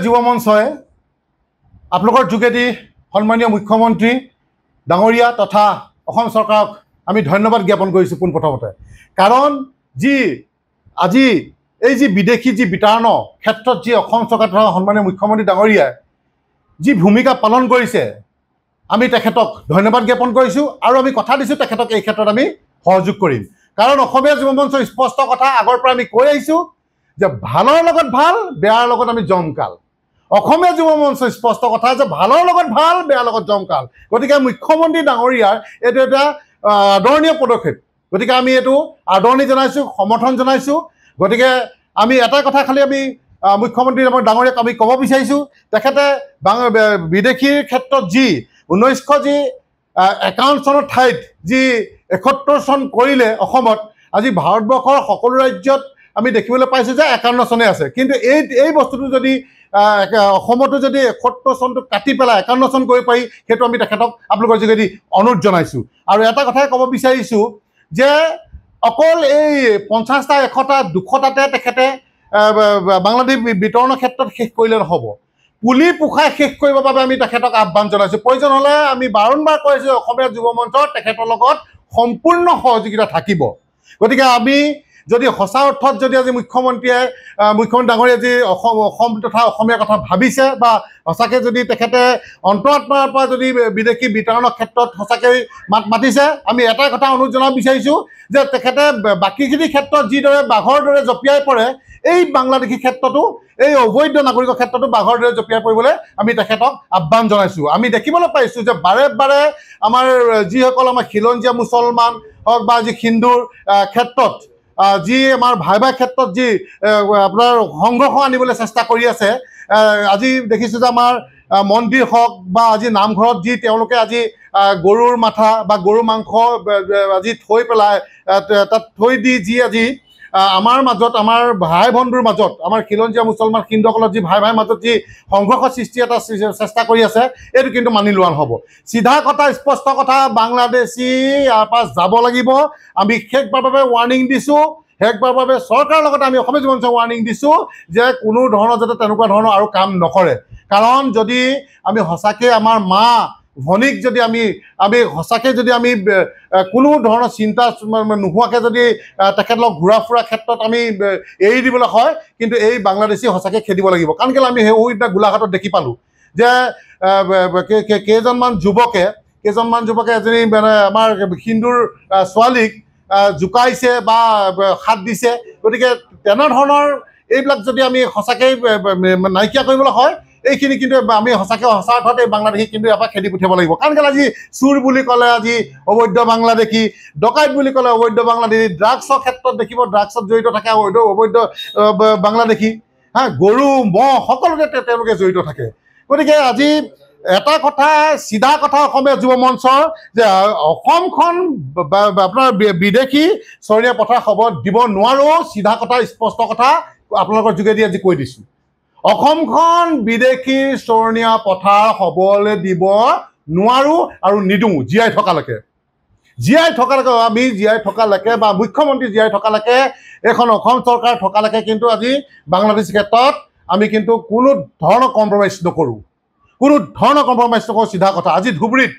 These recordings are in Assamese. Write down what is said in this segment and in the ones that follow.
যুৱ মঞ্চই আপোনালোকৰ যোগেদি সন্মানীয় মুখ্যমন্ত্ৰী ডাঙৰীয়া তথা অসম চৰকাৰক আমি ধন্যবাদ জ্ঞাপন কৰিছোঁ পোনপ্ৰথমতে। কাৰণ আজি এই বিদেশী বিতাড়নৰ ক্ষেত্ৰত অসম চৰকাৰ তথা সন্মানীয় মুখ্যমন্ত্ৰী ডাঙৰীয়াই ভূমিকা পালন কৰিছে, আমি তেখেতক ধন্যবাদ জ্ঞাপন কৰিছোঁ আৰু আমি কথা দিছোঁ তেখেতক এই ক্ষেত্ৰত আমি সহযোগ কৰিম। কাৰণ অসমীয়া যুৱ মঞ্চৰ স্পষ্ট কথা আগৰ পৰা আমি কৈ আহিছোঁ যে ভালৰ লগত ভাল, বেয়াৰ লগত আমি জমকাল। অসমীয়া যুৱ মঞ্চৰ স্পষ্ট কথা যে ভালৰ লগত ভাল, বেয়াৰ লগত জমকাল। গতিকে মুখ্যমন্ত্ৰী ডাঙৰীয়াৰ এইটো এটা আদৰণীয় পদক্ষেপ। গতিকে আমি এইটো আদৰণি জনাইছোঁ, সমৰ্থন জনাইছোঁ। গতিকে আমি এটা কথা খালি আমি মুখ্যমন্ত্ৰী ডাঙৰীয়াক আমি ক'ব বিচাৰিছোঁ, তেখেতে বিদেশীৰ ক্ষেত্ৰত 1951 চনৰ ঠাইত 71 চন কৰিলে অসমত, আজি ভাৰতবৰ্ষৰ সকলো ৰাজ্যত আমি দেখিবলৈ পাইছোঁ যে 51 চনে আছে। কিন্তু এই বস্তুটো যদি অসমতো যদি 71 চনটো কাটি পেলাই 51 চন কৰিব পাৰি, সেইটো আমি তেখেতক আপোনালোকৰ যোগেদি অনুৰোধ জনাইছোঁ। আৰু এটা কথাই ক'ব বিচাৰিছোঁ যে অকল এই 50টা 100টা 200টাতে তেখেতে বাংলাদেশ বিতৰণৰ ক্ষেত্ৰত শেষ কৰিলে নহ'ব, পুলি পোখাই শেষ কৰিবৰ বাবে আমি তেখেতক আহ্বান জনাইছোঁ। প্ৰয়োজন হ'লে আমি বাৰম্বাৰ কৈছোঁ অসমীয়া যুৱ মঞ্চৰ তেখেতৰ লগত সম্পূৰ্ণ সহযোগিতা থাকিব। গতিকে আমি যদি সঁচা অৰ্থত যদি আজি মুখ্যমন্ত্ৰী ডাঙৰীয়াই অসম তথা অসমীয়াৰ কথা ভাবিছে বা সঁচাকৈ যদি তেখেতে অন্তৰাত্মাৰ পৰা যদি বিদেশী বিতৰণৰ ক্ষেত্ৰত সঁচাকৈ মাত মাতিছে, আমি এটা কথা অনুৰোধ জনাব বিচাৰিছোঁ যে তেখেতে বাকীখিনি ক্ষেত্ৰত যিদৰে বাঘৰ দৰে জঁপিয়াই পৰে, এই বাংলাদেশী ক্ষেত্ৰতো এই অবৈধ নাগৰিকৰ ক্ষেত্ৰতো বাঘৰ দৰে জঁপিয়াই পৰিবলৈ আমি তেখেতক আহ্বান জনাইছোঁ। আমি দেখিবলৈ পাইছোঁ যে বাৰে বাৰে আমাৰ যিসকল আমাৰ খিলঞ্জীয়া মুছলমান হওক বা হিন্দুৰ ক্ষেত্ৰত আমাৰ ভাই ক্ষেত্ৰত আপোনাৰ সংঘৰ্ষ আনিবলৈ চেষ্টা কৰি আছে। আজি দেখিছোঁ যে আমাৰ মন্দিৰ হওক বা আজি নামঘৰত তেওঁলোকে আজি গৰুৰ মাথা বা গৰু মাংস আজি থৈ পেলাই তাত থৈ দি আজি আমাৰ মাজত, আমাৰ ভাই ভণ্টিৰ মাজত, আমাৰ খিলঞ্জীয়া মুছলমান হিন্দুসকলৰ ভাই মাজত সংঘৰ্ষ সৃষ্টি এটা চেষ্টা কৰি আছে, এইটো কিন্তু মানি লোৱা নহ'ব। চিধা কথা, স্পষ্ট কথা, বাংলাদেশী ইয়াৰ পৰা যাব লাগিব। আমি শেষবাৰৰ বাবে ৱাৰ্ণিং দিছোঁ, শেষবাৰৰ বাবে চৰকাৰৰ লগতে আমি অসমীয়া যুৱ মঞ্চক ৱাৰ্ণিং দিছোঁ যে কোনো ধৰণৰ যাতে তেনেকুৱা ধৰণৰ আৰু কাম নকৰে। কাৰণ যদি আমি সঁচাকৈ আমাৰ মা ভনীক যদি আমি সঁচাকৈ যদি আমি কোনো ধৰণৰ চিন্তা নোহোৱাকৈ যদি তেখেতলোক ঘূৰা ফুৰা ক্ষেত্ৰত আমি এৰি দিবলৈ হয়, কিন্তু এই বাংলাদেশী সঁচাকৈ খেদিব লাগিব। কাৰণ কেলৈ আমি সেইদিনা গোলাঘাটত দেখি পালোঁ যে কেইজনমান যুৱকে এজনী আমাৰ হিন্দুৰ ছোৱালীক জোকাইছে বা হাত দিছে। গতিকে তেনেধৰণৰ এইবিলাক যদি আমি সঁচাকৈ নাইকিয়া কৰিবলৈ হয়, এইখিনি কিন্তু আমি সঁচা অৰ্থত এই বাংলাদেশী কিন্তু ইয়াৰ পৰা খেদি পঠিয়াব লাগিব। কাৰণ কেলৈ আজি চুৰ বুলি ক'লে আজি অবৈধ বাংলাদেশী, ডকাইত বুলি ক'লে অবৈধ বাংলাদেশী, ড্ৰাগছৰ ক্ষেত্ৰত দেখিব ড্ৰাগছত জড়িত থাকে অবৈধ বাংলাদেশী, গৰু ম'হ সকলোতে তেওঁলোকে জড়িত থাকে। গতিকে আজি এটা কথা, চিধা কথা অসমীয়া যুৱ মঞ্চৰ যে অসমখন আপোনাৰ বিদেশী চৰণীয়া পথাৰ হ'ব দিব নোৱাৰোঁ। চিধা কথা, স্পষ্ট কথা আপোনালোকৰ যোগেদি আজি কৈ দিছোঁ, অসমখন বিদেশী চৰণীয়া পথাৰ হ'বলৈ দিব নোৱাৰোঁ আৰু নিদিওঁ জীয়াই থকালৈকে। আমি জীয়াই থকালৈকে বা মুখ্যমন্ত্ৰী জীয়াই থকালৈকে, এইখন অসম চৰকাৰ থকালৈকে কিন্তু আজি বাংলাদেশ ক্ষেত্ৰত আমি কিন্তু কোনো ধৰণৰ কম্প্ৰমাইজ নকৰোঁ, চিধা কথা। আজি ধুবুৰীত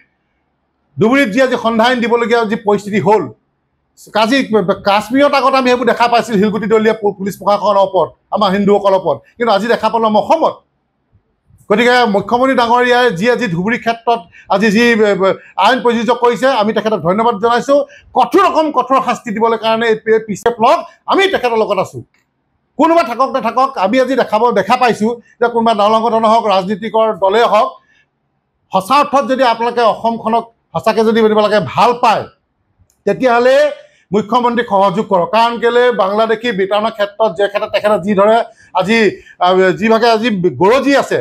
আজি সন্ধান দিবলগীয়া পৰিস্থিতি হ'ল, কাশ্মীৰত আগত আমি সেইবোৰ দেখা পাইছিলোঁ শিলগুটি দলীয় পুলিচ প্ৰশাসনৰ ওপৰত, আমাৰ হিন্দুসকলৰ ওপৰত, কিন্তু আজি দেখা পালোঁ আমাৰ অসমত। গতিকে মুখ্যমন্ত্ৰী ডাঙৰীয়াই আজি ধুবুৰী ক্ষেত্ৰত আজি আইন প্ৰযোজ্য কৰিছে, আমি তেখেতক ধন্যবাদ জনাইছোঁ। কঠোৰ শাস্তি দিবলৈ কাৰণে পিছে প্লগ আমি তেখেতৰ লগত আছোঁ। কোনোবা থাকক নাথাকক, আমি আজি দেখা পাইছোঁ যে কোনোবা দল সংগঠনে হওক, ৰাজনীতিকৰ দলেই হওক, সঁচা অৰ্থত যদি আপোনালোকে অসমখনক সঁচাকৈ যদি আপোনালোকে ভাল পায়, তেতিয়াহ'লে মুখ্যমন্ত্ৰীক সহযোগ কৰক। কাৰণ কেলৈ বাংলাদেশী বিতৰণৰ ক্ষেত্ৰত তেখেতে যিদৰে আজি যিভাগে আজি গৰজি আছে,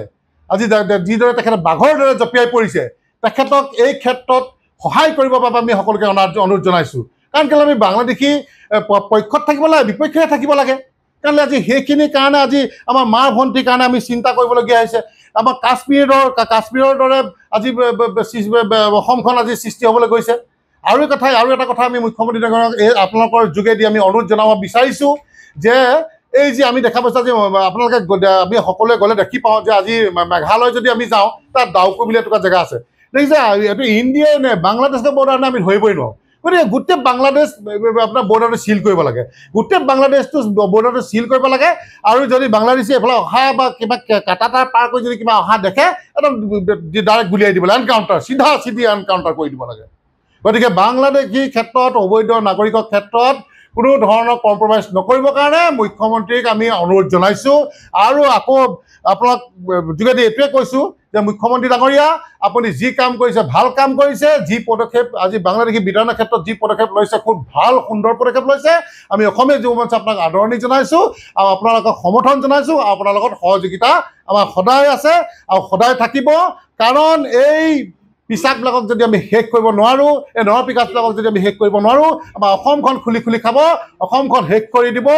আজি যিদৰে তেখেতে বাঘৰ দৰে জঁপিয়াই পৰিছে, তেখেতক এই ক্ষেত্ৰত সহায় কৰিবৰ বাবে আমি সকলোকে অনুৰোধ জনাইছোঁ। কাৰণ কেলৈ আমি বাংলাদেশী পক্ষত থাকিব লাগে, বিপক্ষে থাকিব লাগে। কাৰণ আজি সেইখিনিৰ কাৰণে আজি আমাৰ মা ভণ্টিৰ কাৰণে আমি চিন্তা কৰিবলগীয়া হৈছে। আমাৰ কাশ্মীৰৰ দৰে আজি অসমখন আজি সৃষ্টি হ'বলৈ গৈছে। আৰু এটা কথা আমি মুখ্যমন্ত্ৰী ডাঙৰীয়াক আপোনালোকৰ যোগেদি আমি অনুৰোধ জনাব বিচাৰিছোঁ যে এই যে আমি দেখা পাইছোঁ যে আপোনালোকে আমি সকলোৱে গ'লে দেখি পাওঁ যে আজি মেঘালয় যদি আমি যাওঁ তাত ডাউকু বুলি এটুকুৰা জেগা আছে দেখিছে এইটো ইণ্ডিয়াই নে বাংলাদেশৰ বৰ্ডাৰ নে আমি ধৰিবই নোৱাৰোঁ গতিকে গোটেই বাংলাদেশ আপোনাৰ বৰ্ডাৰটো চিল কৰিব লাগে গোটেই বাংলাদেশটো বৰ্ডাৰটো চিল কৰিব লাগে আৰু যদি বাংলাদেশী এইফালে অহা বা কিবা কাটা তাৰ পাৰ কৰি যদি কিবা অহা দেখে একদম ডাইৰেক্ট গুলিয়াই দিব লাগে এনকাউণ্টাৰ চিধি এনকাউণ্টাৰ কৰি দিব লাগে গতিকে বাংলাদেশী ক্ষেত্ৰত অবৈধ নাগৰিকৰ ক্ষেত্ৰত কোনো ধৰণৰ কম্প্ৰমাইজ নকৰিবৰ কাৰণে মুখ্যমন্ত্ৰীক আমি অনুৰোধ জনাইছোঁ আৰু আকৌ আপোনাক যোগেদি এইটোৱে কৈছোঁ যে মুখ্যমন্ত্ৰী ডাঙৰীয়া আপুনি যি কাম কৰিছে ভাল কাম কৰিছে যি পদক্ষেপ আজি বাংলাদেশী বিধানৰ ক্ষেত্ৰত যি পদক্ষেপ লৈছে খুব ভাল সুন্দৰ পদক্ষেপ লৈছে আমি অসমীয়া যুৱ মঞ্চ আপোনাক আদৰণি জনাইছোঁ আৰু আপোনালোকক সমৰ্থন জনাইছোঁ আৰু আপোনাৰ লগত সহযোগিতা আমাৰ সদায় আছে আৰু সদায় থাকিব কাৰণ এই পিচাকবিলাকক যদি আমি শেষ কৰিব নোৱাৰোঁ এই নৰপিচাকবিলাকক যদি আমি শেষ কৰিব নোৱাৰোঁ আমাৰ অসমখন খুলি খাব অসমখন শেষ কৰি দিব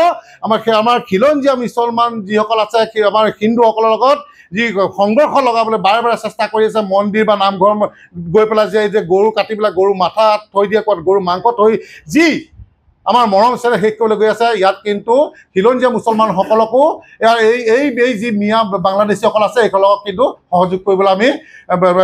আমাৰ খিলঞ্জীয়া মুছলমান যিসকল আছে আমাৰ হিন্দুসকলৰ লগত যি সংঘৰ্ষ লগাবলৈ বাৰে বাৰে চেষ্টা কৰি আছে মন্দিৰ বা নামঘৰ গৈ পেলাই যে গৰু কাটি পেলাই গৰু মাথা থৈ দিয়ে ক'ত গৰু মাংস থৈ যি আমাৰ মৰম চেৰে শেষ কৰিবলৈ গৈ আছে ইয়াত কিন্তু খিলঞ্জীয়া মুছলমানসকলকো এই যি মিয়া বাংলাদেশীসকল আছে এইসকলক কিন্তু সহযোগ কৰিবলৈ আমি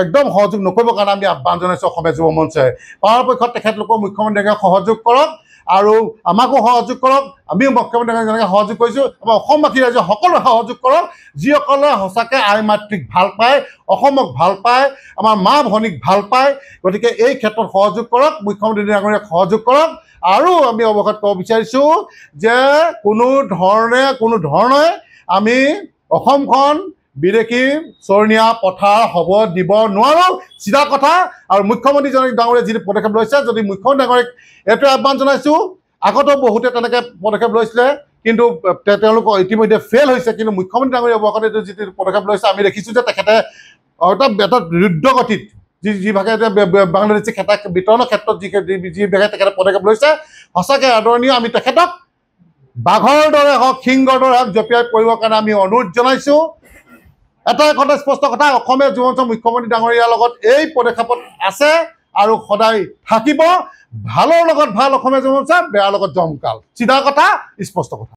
একদম সহযোগ নকৰিবৰ কাৰণে আমি আহ্বান জনাইছোঁ অসমীয়া যুৱ মঞ্চই পৰাপক্ষত তেখেতলোকক মুখ্যমন্ত্ৰীয়ে সহযোগ কৰক আৰু আমাকো সহযোগ কৰক আমিও মুখ্যমন্ত্ৰীক যেনেকৈ সহযোগ কৰিছোঁ আমাৰ অসমবাসী ৰাইজে সকলোৱে সহযোগ কৰক যিসকলে সঁচাকৈ আই মাতৃক ভাল পায় অসমক ভাল পায় আমাৰ মা ভনীক ভাল পায় গতিকে এই ক্ষেত্ৰত সহযোগ কৰক মুখ্যমন্ত্ৰী ডাঙৰীয়াক সহযোগ কৰক আৰু আমি অৱগত কৰিব বিচাৰিছোঁ যে কোনো ধৰণে আমি অসমখন বিদেশী চৰণীয়া পথাৰ হ'ব দিব নোৱাৰোঁ চিধা কথা আৰু মুখ্যমন্ত্ৰী ডাঙৰীয়াই যি পদক্ষেপ লৈছে যদি মুখ্যমন্ত্ৰী ডাঙৰীয়াক এইটোৱে আহ্বান জনাইছোঁ আগতো বহুতে তেনেকৈ পদক্ষেপ লৈছিলে কিন্তু তেওঁলোক ইতিমধ্যে ফেইল হৈছে কিন্তু মুখ্যমন্ত্ৰী ডাঙৰীয়া অৱগত যিটো পদক্ষেপ লৈছে আমি দেখিছোঁ যে তেখেতে এটা দ্ৰুতগতিত যিভাগে বাংলাদেশী খেতা বিতৰণৰ ক্ষেত্ৰত যিভাগে তেখেতে পদক্ষেপ লৈছে সঁচাকৈ আদৰণীয় আমি তেখেতক বাঘৰ দৰে হওক সিংহৰ দৰে হওক জঁপিয়াই পৰিবৰ কাৰণে আমি অনুৰোধ জনাইছোঁ এটাই কথা স্পষ্ট কথা অসমীয়া যুৱ মঞ্চ মুখ্যমন্ত্ৰী ডাঙৰীয়াৰ লগত এই পদক্ষেপত আছে আৰু সদায় থাকিব ভালৰ লগত ভাল অসমীয়া যুৱ মঞ্চ বেয়াৰ লগত জমকাল চিধা কথা স্পষ্ট কথা